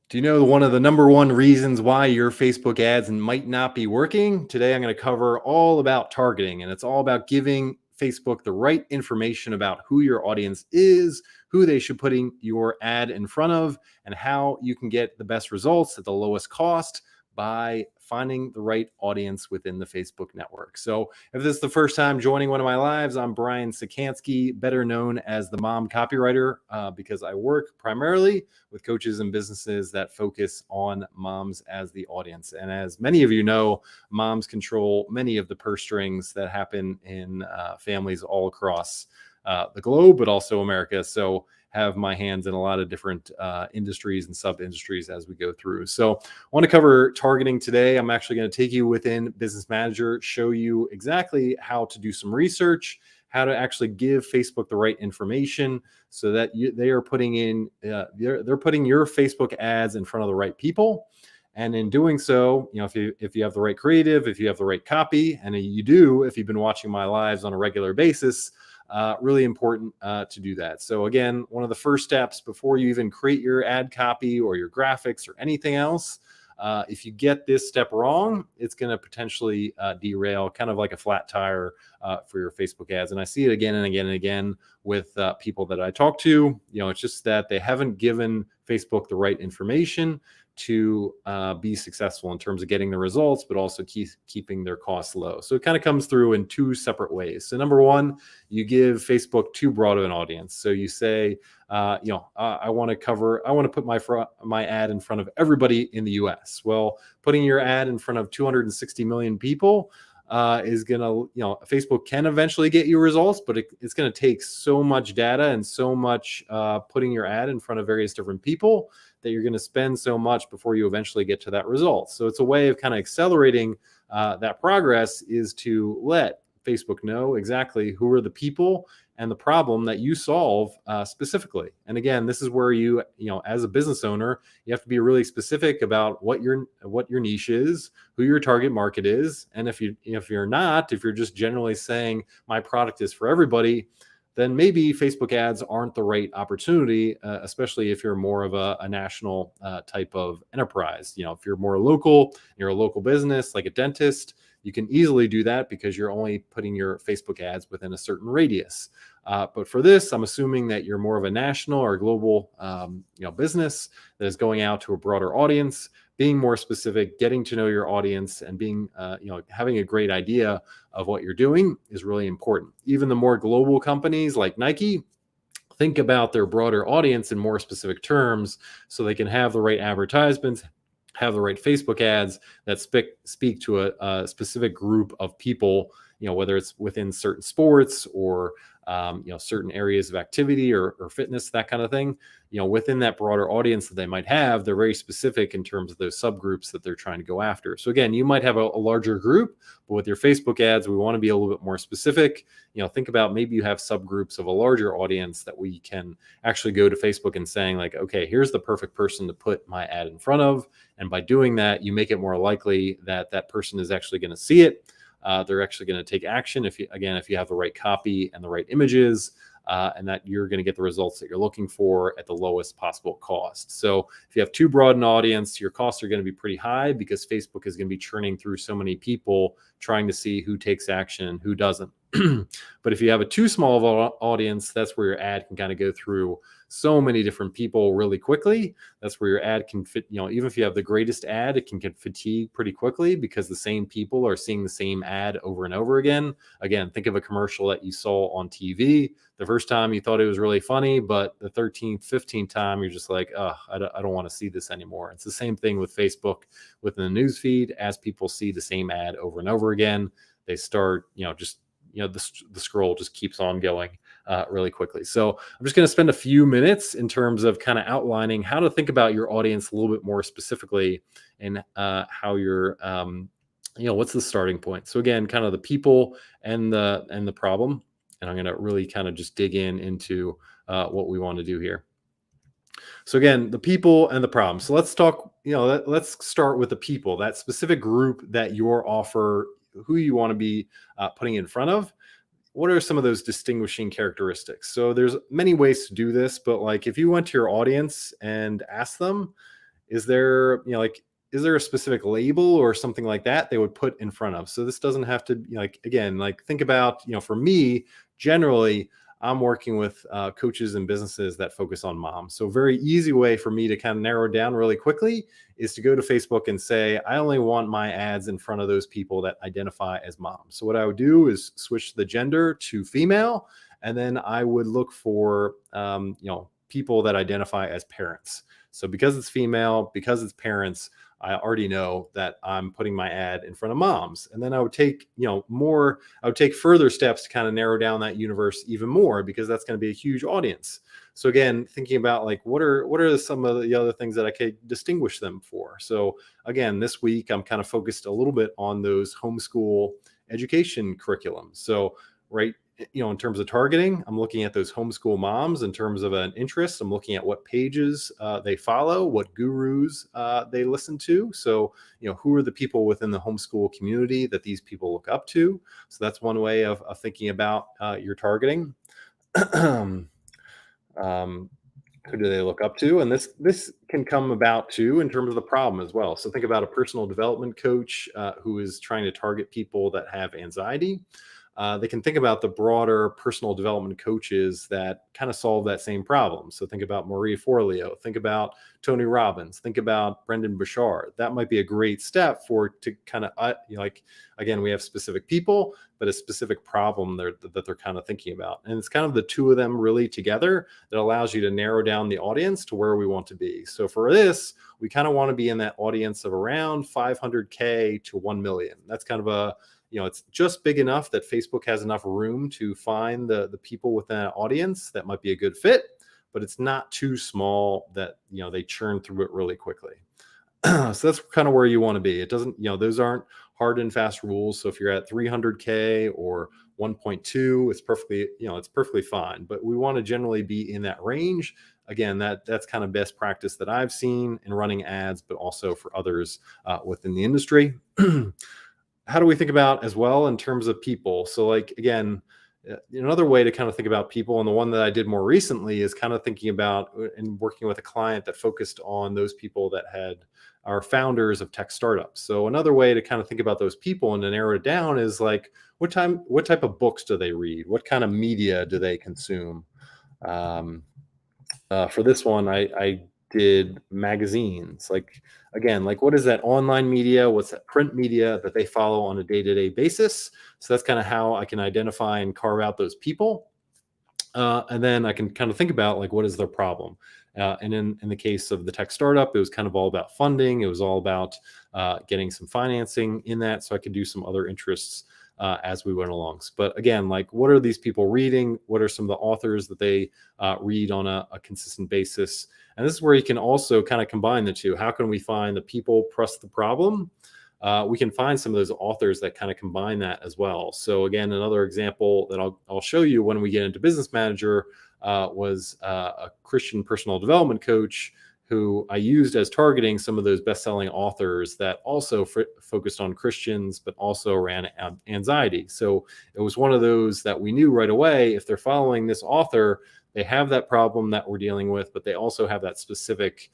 Do you know one of the number one reasons why your Facebook ads might not be working? Today, I'm going to cover all about targeting, and it's all about giving Facebook the right information about who your audience is, who they should putting your ad in front of, and how you can get the best results at the lowest cost by finding the right audience within the Facebook network. So, if this is the first time joining one of my lives, I'm Brian Czekanski, better known as the Mom Copywriter, because I work primarily with coaches and businesses that focus on moms as the audience. And as many of you know, moms control many of the purse strings that happen in families all across the globe, but also America. So have my hands in a lot of different industries and sub industries as we go through. So I want to cover targeting today. I'm actually going to take you within Business Manager, show you exactly how to do some research, how to actually give Facebook the right information so that they are putting in, they're putting your Facebook ads in front of the right people. And in doing so, if you have the right creative, if you have the right copy, and you do, if you've been watching my lives on a regular basis, really important to do that. So again, one of the first steps before you even create your ad copy or your graphics or anything else, if you get this step wrong, it's going to potentially derail, kind of like a flat tire for your Facebook ads. And I see it again and again and again with people that I talk to. It's just that they haven't given Facebook the right information to be successful in terms of getting the results, but also keeping their costs low. So it kind of comes through in two separate ways. So number one, you give Facebook too broad of an audience. So you say, I want to put my ad in front of everybody in the US. Well, putting your ad in front of 260 million people is going to, Facebook can eventually get you results, but it's going to take so much data and so much putting your ad in front of various different people that you're going to spend so much before you eventually get to that result. So it's a way of kind of accelerating that progress, is to let Facebook know exactly who are the people and the problem that you solve specifically. And again, this is where you as a business owner, you have to be really specific about what your niche is, who your target market is. And if you're just generally saying my product is for everybody, then maybe Facebook ads aren't the right opportunity, especially if you're more of a national type of enterprise. If you're more local, you're a local business like a dentist, you can easily do that because you're only putting your Facebook ads within a certain radius. But for this, I'm assuming that you're more of a national or global business that is going out to a broader audience. Being more specific, getting to know your audience, and being having a great idea of what you're doing is really important. Even the more global companies like Nike think about their broader audience in more specific terms, so they can have the right advertisements, have the right Facebook ads that speak to a specific group of people, whether it's within certain sports or certain areas of activity or fitness, that kind of thing. Within that broader audience that they might have, they're very specific in terms of those subgroups that they're trying to go after. So again, you might have a larger group, but with your Facebook ads, we want to be a little bit more specific. Think about maybe you have subgroups of a larger audience that we can actually go to Facebook and saying like, okay, here's the perfect person to put my ad in front of. And by doing that, you make it more likely that that person is actually going to see it. They're actually going to take action if you have the right copy and the right images, and that you're going to get the results that you're looking for at the lowest possible cost. So if you have too broad an audience, your costs are going to be pretty high because Facebook is going to be churning through so many people trying to see who takes action and who doesn't. But if you have a too small of an audience, that's where your ad can kind of go through so many different people really quickly. That's where your ad can fit, even if you have the greatest ad, it can get fatigue pretty quickly because the same people are seeing the same ad over and over again. Again, think of a commercial that you saw on TV. The first time you thought it was really funny, but the 13th, 15th time, you're just like, oh, I don't want to see this anymore. It's the same thing with Facebook within the news feed. As people see the same ad over and over again, they start, the scroll just keeps on going really quickly. So I'm just going to spend a few minutes in terms of kind of outlining how to think about your audience a little bit more specifically, and how you're, what's the starting point. So again, kind of the people and the problem. And I'm going to really kind of just dig into what we want to do here. So again, the people and the problem. So let's talk, let's start with the people, that specific group that your offer, who you want to be putting in front of. What are some of those distinguishing characteristics? So there's many ways to do this, but like if you went to your audience and asked them, is there, like, is there a specific label or something like that they would put in front of? So this doesn't have to, like, again, like, think about, for me, generally, I'm working with coaches and businesses that focus on moms. So, very easy way for me to kind of narrow down really quickly is to go to Facebook and say, I only want my ads in front of those people that identify as moms. So, what I would do is switch the gender to female, and then I would look for, people that identify as parents. So, because it's female, because it's parents, I already know that I'm putting my ad in front of moms. And then I would take, I would take further steps to kind of narrow down that universe even more, because that's going to be a huge audience. So again, thinking about, like, what are some of the other things that I could distinguish them for? So again, this week I'm kind of focused a little bit on those homeschool education curriculums. So right, in terms of targeting, I'm looking at those homeschool moms. In terms of an interest, I'm looking at what pages they follow, what gurus they listen to. So, who are the people within the homeschool community that these people look up to? So that's one way of thinking about your targeting. Who do they look up to? And this can come about too in terms of the problem as well. So think about a personal development coach who is trying to target people that have anxiety. They can think about the broader personal development coaches that kind of solve that same problem. So think about Marie Forleo, think about Tony Robbins, think about Brendan Bouchard. That might be a great step to kind of, like, again, we have specific people, but a specific problem that they're kind of thinking about. And it's kind of the two of them really together that allows you to narrow down the audience to where we want to be. So for this, we kind of want to be in that audience of around 500K to 1 million. That's kind of a, it's just big enough that Facebook has enough room to find the people within that audience that might be a good fit, but it's not too small that, they churn through it really quickly. So that's kind of where you want to be. It doesn't, those aren't hard and fast rules. So if you're at 300K or 1.2, it's perfectly, it's perfectly fine, but we want to generally be in that range. Again, that's kind of best practice that I've seen in running ads, but also for others within the industry. How do we think about as well in terms of people? So, like, again, another way to kind of think about people, and the one that I did more recently, is kind of thinking about and working with a client that focused on those people that are founders of tech startups. So another way to kind of think about those people and to narrow it down is, like, what type of books do they read? What kind of media do they consume? For this one, I did magazines. Like, again, like, what is that online media? What's that print media that they follow on a day-to-day basis? So that's kind of how I can identify and carve out those people. And then I can kind of think about, like, what is their problem? And in the case of the tech startup, it was kind of all about funding. It was all about getting some financing in that, so I could do some other interests as we went along. But again, like, what are these people reading? What are some of the authors that they read on a consistent basis? And this is where you can also kind of combine the two. How can we find the people plus the problem? We can find some of those authors that kind of combine that as well. So again, another example that I'll show you when we get into Business Manager was a Christian personal development coach who I used as targeting some of those best-selling authors that also focused on Christians, but also ran anxiety. So it was one of those that we knew right away, if they're following this author, they have that problem that we're dealing with, but they also have that specific,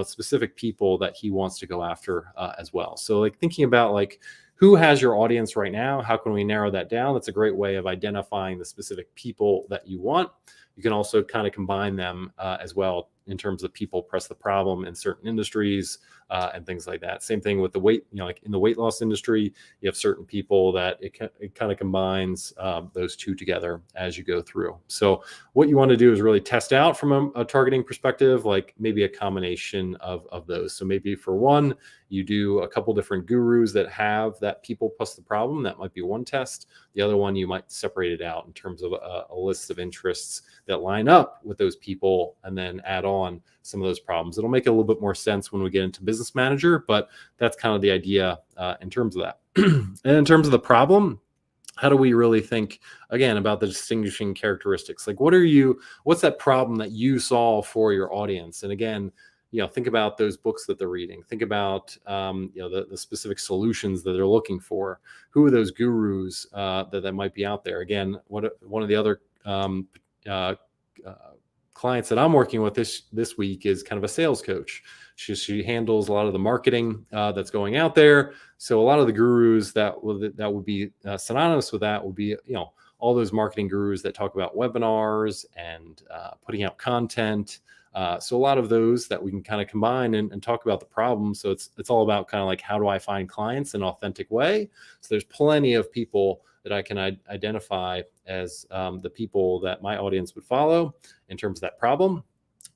specific people that he wants to go after as well. So, like, thinking about, like, who has your audience right now? How can we narrow that down? That's a great way of identifying the specific people that you want. You can also kind of combine them as well in terms of people press the problem in certain industries and things like that. Same thing with the weight, like in the weight loss industry, you have certain people that it kind of combines those two together as you go through. So what you want to do is really test out from a targeting perspective, like maybe a combination of those. So maybe for one, you do a couple different gurus that have that people plus the problem. That might be one test. The other one, you might separate it out in terms of a list of interests that line up with those people, and then add on some of those problems. It'll make it a little bit more sense when we get into Business Manager, but that's kind of the idea in terms of that. And in terms of the problem, how do we really think, again, about the distinguishing characteristics? Like, what's that problem that you solve for your audience? And again, think about those books that they're reading. Think about, the specific solutions that they're looking for. Who are those gurus that might be out there? Again, one of the other clients that I'm working with this week is kind of a sales coach. She handles a lot of the marketing that's going out there. So a lot of the gurus that would be synonymous with that would be, all those marketing gurus that talk about webinars and putting out content. So a lot of those that we can kind of combine and talk about the problem. So it's all about kind of like, how do I find clients in an authentic way? So there's plenty of people that I can identify as the people that my audience would follow in terms of that problem.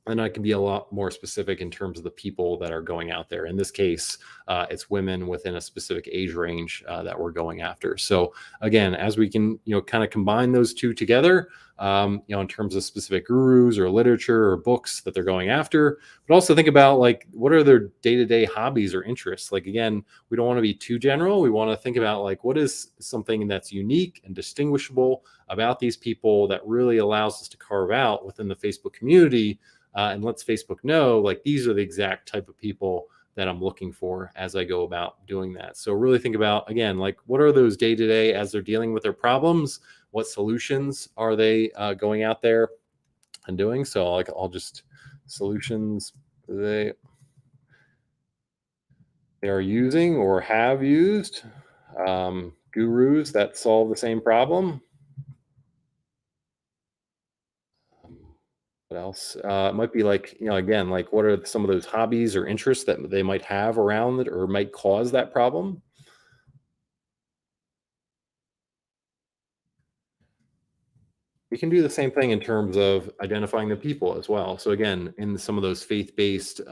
And I can be a lot more specific in terms of the people that are going out there. In this case, it's women within a specific age range that we're going after. So again, as we can, kind of combine those two together, in terms of specific gurus or literature or books that they're going after, but also think about like, what are their day-to-day hobbies or interests? Like, again, we don't want to be too general. We want to think about like, what is something that's unique and distinguishable about these people that really allows us to carve out within the Facebook community, and lets Facebook know, like, these are the exact type of people that I'm looking for as I go about doing that. So really think about, again, like, what are those day to day as they're dealing with their problems? What solutions are they going out there and doing? So like, I'll just solutions they are using or have used, gurus that solve the same problem. What else? It might be like, again, like, what are some of those hobbies or interests that they might have around it or might cause that problem? We can do the same thing in terms of identifying the people as well. So again, in some of those faith-based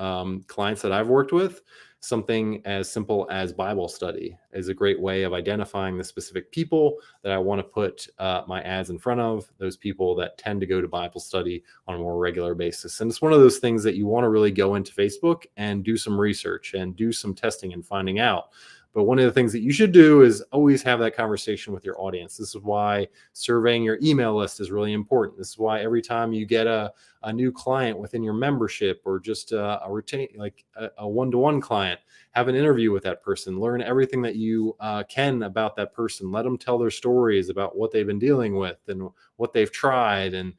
clients that I've worked with, something as simple as Bible study is a great way of identifying the specific people that I want to put my ads in front of, those people that tend to go to Bible study on a more regular basis. And it's one of those things that you want to really go into Facebook and do some research and do some testing and finding out. But one of the things that you should do is always have that conversation with your audience. This is why surveying your email list is really important. This is why every time you get a new client within your membership, or just a retain, like a one-to-one client, have an interview with that person, learn everything that you can about that person, let them tell their stories about what they've been dealing with and what they've tried, and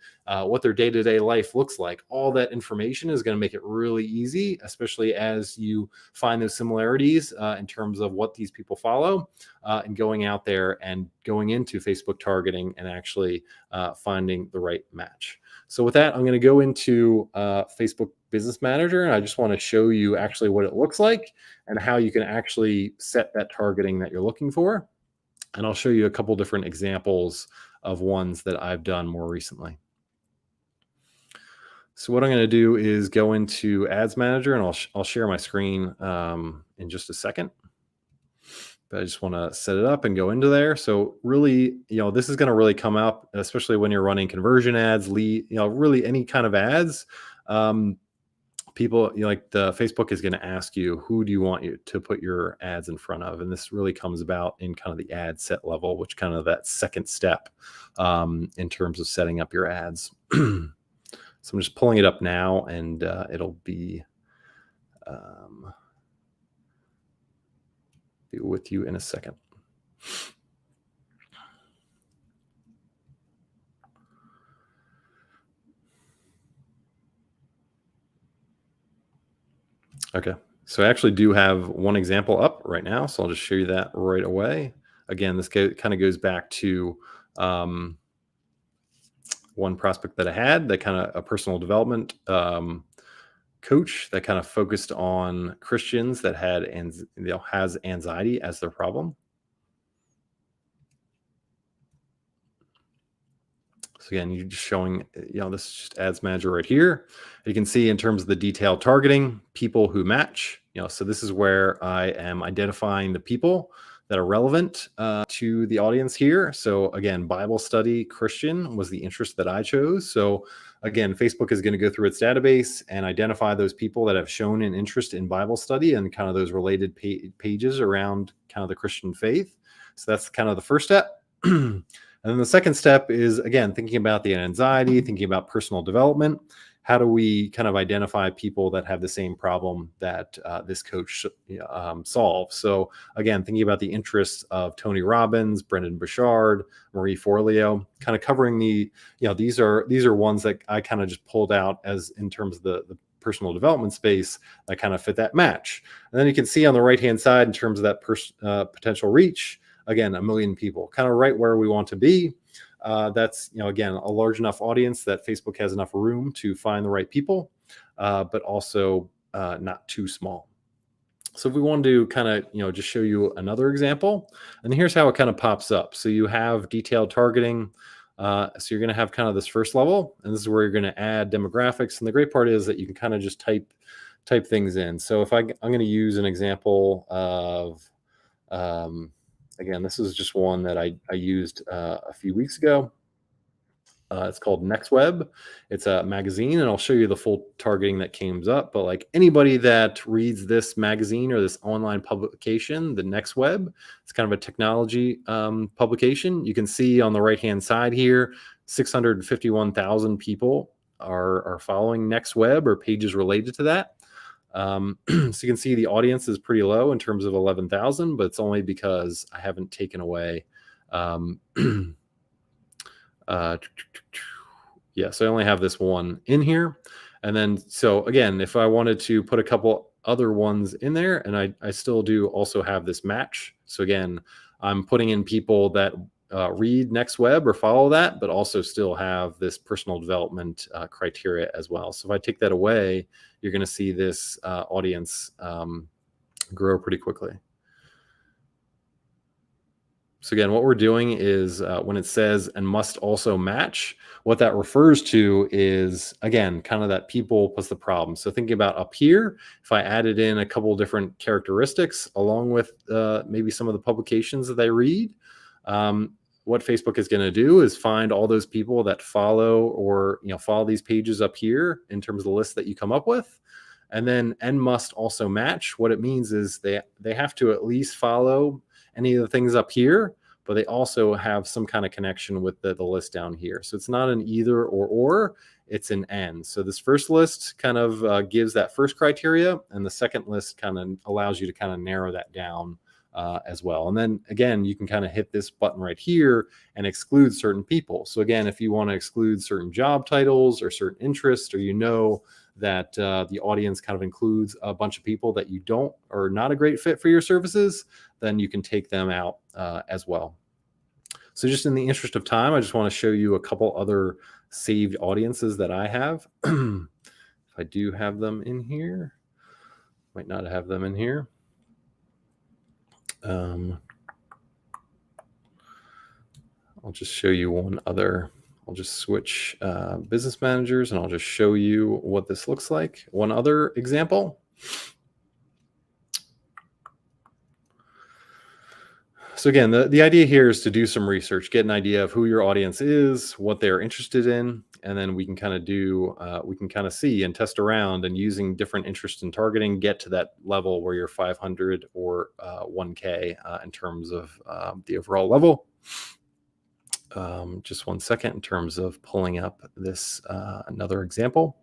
what their day-to-day life looks like. All that information is going to make it really easy, especially as you find those similarities in terms of what these people follow, and going out there and going into Facebook targeting and actually finding the right match. So with that, I'm going to go into Facebook Business Manager, and I just want to show you actually what it looks like and how you can actually set that targeting that you're looking for. And I'll show you a couple different examples of ones that I've done more recently. So what I'm going to do is go into Ads Manager, and I'll share my screen in just a second. But I just want to set it up and go into there. So really, this is going to really come up, especially when you're running conversion ads, lead, really any kind of ads. People, like, the Facebook is going to ask you, who do you want you to put your ads in front of? And this really comes about in kind of the ad set level, which kind of that second step in terms of setting up your ads. So I'm just pulling it up now, and it'll be with you in a second. Okay, so I actually do have one example up right now, so I'll just show you that right away. Again, this kind of goes back to one prospect that I had, that kind of a personal development coach that kind of focused on Christians that has anxiety as their problem. So again, you're just showing, this is just Ads Manager right here. You can see in terms of the detailed targeting, people who match, so this is where I am identifying the people that are relevant to the audience here. So again, Bible study Christian was the interest that I chose. So again, Facebook is going to go through its database and identify those people that have shown an interest in Bible study and kind of those related pages around kind of the Christian faith. So that's kind of the first step. And then the second step is, again, thinking about the anxiety, thinking about personal development. how do we kind of identify people that have the same problem that this coach solves? So again, thinking about the interests of Tony Robbins, Brendan Burchard, Marie Forleo, kind of covering these are ones that I kind of just pulled out as in terms of the personal development space that kind of fit that match. And then you can see on the right hand side in terms of that potential reach, again, 1 million people, kind of right where we want to be. That's, again, a large enough audience that Facebook has enough room to find the right people, but also not too small. So if we wanted to kind of, just show you another example, and here's how it kind of pops up. So you have detailed targeting. So you're going to have kind of this first level, and this is where you're going to add demographics. And the great part is that you can kind of just type things in. So if I'm going to use an example of, again, this is just one that I used a few weeks ago. It's called Next Web. It's a magazine, and I'll show you the full targeting that comes up. But like anybody that reads this magazine or this online publication, the Next Web, it's kind of a technology publication. You can see on the right-hand side here, 651,000 people are following Next Web or pages related to that. So you can see the audience is pretty low in terms of 11,000, but it's only because I haven't taken away. So I only have this one in here. And then, so again, if I wanted to put a couple other ones in there, and I still do also have this match. So again, I'm putting in people that read Next Web or follow that, but also still have this personal development criteria as well. So if I take that away, you're going to see this audience grow pretty quickly. So again, what we're doing is when it says and must also match, what that refers to is, again, kind of that people plus the problem. So thinking about up here, if I added in a couple different characteristics along with maybe some of the publications that they read, what Facebook is going to do is find all those people that follow or follow these pages up here in terms of the list that you come up with. And then and must also match. What it means is they have to at least follow any of the things up here, but they also have some kind of connection with the list down here. So it's not an either or, it's an and. So this first list kind of gives that first criteria, and the second list kind of allows you to kind of narrow that down as well. And then again, you can kind of hit this button right here and exclude certain people. So again, if you want to exclude certain job titles or certain interests, or that the audience kind of includes a bunch of people that you don't or not a great fit for your services, then you can take them out as well. So just in the interest of time, I just want to show you a couple other saved audiences that I have. If I do have them in here, might not have them in here. I'll just show you one other. I'll just switch business managers, and I'll just show you what this looks like. One other example. So again, the idea here is to do some research, get an idea of who your audience is, what they're interested in, and then we can kind of see and test around, and using different interests in targeting, get to that level where you're 500 or 1K in terms of the overall level. Just 1 second in terms of pulling up this another example.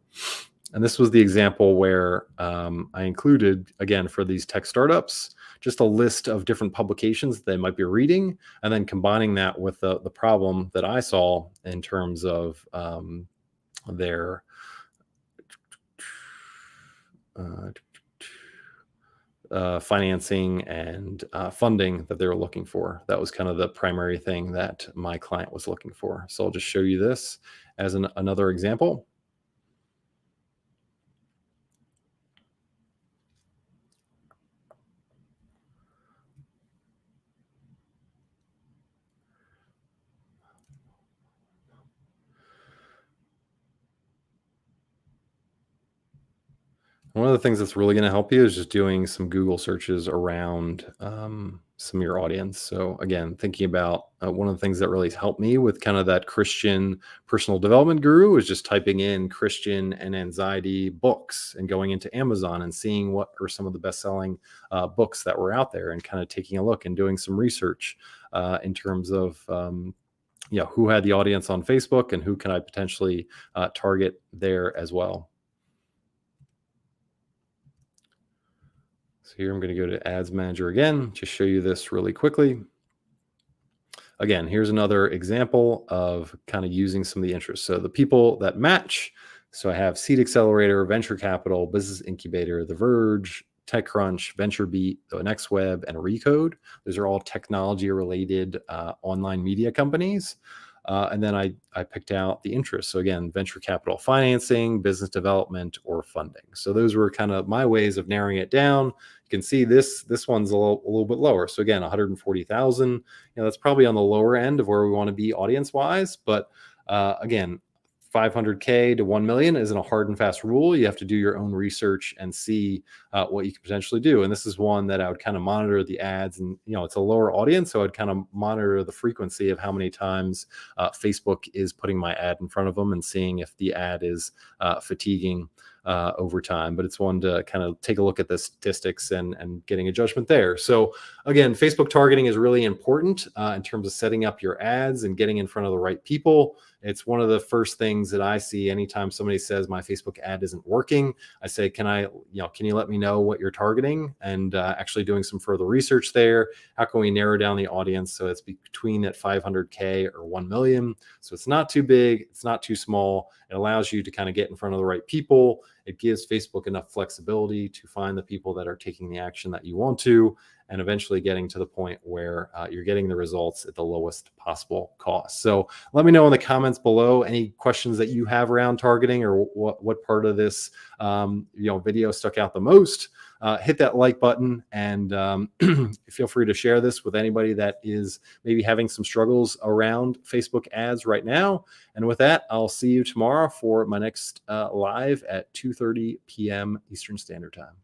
And this was the example where I included, again, for these tech startups, just a list of different publications that they might be reading, and then combining that with the problem that I saw in terms of their financing and funding that they were looking for. That was kind of the primary thing that my client was looking for. So I'll just show you this as another example. One of the things that's really going to help you is just doing some Google searches around some of your audience. So again, thinking about one of the things that really helped me with kind of that Christian personal development guru is just typing in Christian and anxiety books and going into Amazon and seeing what are some of the best-selling books that were out there, and kind of taking a look and doing some research in terms of who had the audience on Facebook and who can I potentially target there as well. So here I'm going to go to Ads Manager again, just show you this really quickly. Again, here's another example of kind of using some of the interests. So the people that match. So I have Seed Accelerator, Venture Capital, Business Incubator, The Verge, TechCrunch, VentureBeat, the Next Web, and Recode. Those are all technology-related online media companies. And then I picked out the interests. So again, venture capital financing, business development, or funding. So those were kind of my ways of narrowing it down. You can see this one's a little bit lower. So again, 140,000. That's probably on the lower end of where we want to be audience-wise. But again, 500K to 1 million isn't a hard and fast rule. You have to do your own research and see what you can potentially do. And this is one that I would kind of monitor the ads, and it's a lower audience, so I'd kind of monitor the frequency of how many times Facebook is putting my ad in front of them and seeing if the ad is fatiguing over time. But it's one to kind of take a look at the statistics and getting a judgment there. So again, Facebook targeting is really important in terms of setting up your ads and getting in front of the right people. It's one of the first things that I see anytime somebody says my Facebook ad isn't working. I say, can you let me know what you're targeting? And actually doing some further research there. How can we narrow down the audience so it's between that 500K or 1 million? So it's not too big, it's not too small. It allows you to kind of get in front of the right people. It gives Facebook enough flexibility to find the people that are taking the action that you want to, and eventually getting to the point where you're getting the results at the lowest possible cost. So let me know in the comments below any questions that you have around targeting, or what part of this video stuck out the most. Hit that like button, and feel free to share this with anybody that is maybe having some struggles around Facebook ads right now. And with that, I'll see you tomorrow for my next live at 2:30 p.m. Eastern Standard Time.